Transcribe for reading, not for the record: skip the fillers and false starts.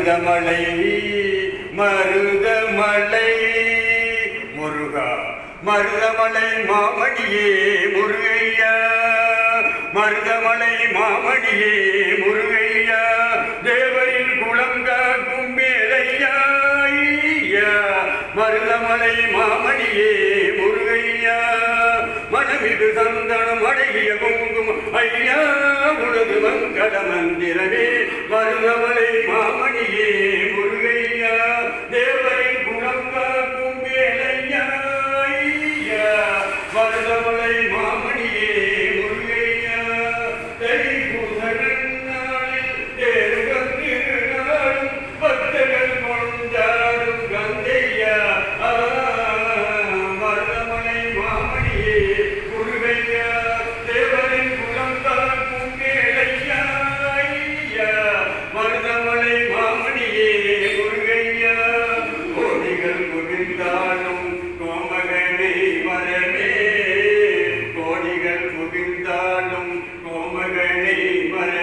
மருதமலை மருதமலை முருகா மருதமலை மாமணியே முருகையா மருதமலை மாமணியே முருகையா தேவரின் குளம் காக்கும் மேலையா மருதமலை மாமணியே முருகையா மனமிகு சந்தனம் அழகிய குங்குமம் ஐயா உனது மங்கள மந்திரமே மருதமலை மாமணியே முருகையா தேவரின் குளம் காக்கும் மேலையா மருதமலை மாமணியே முருகையா தெளிபுதன் நாளில் தேர்கம் திருநாளும் பக்தர்கள் கொண்டாடும் கந்தையா மருதமலை மாமணியே முருகையா தேவரின் குலம் காக்கும் மேலையா மருதமலை மாமணியே முருகையா கோடிகள் குவிந்தாலும் கோமகனை வரமே கோடிகள் குவிந்தாலும் கோமகனை வர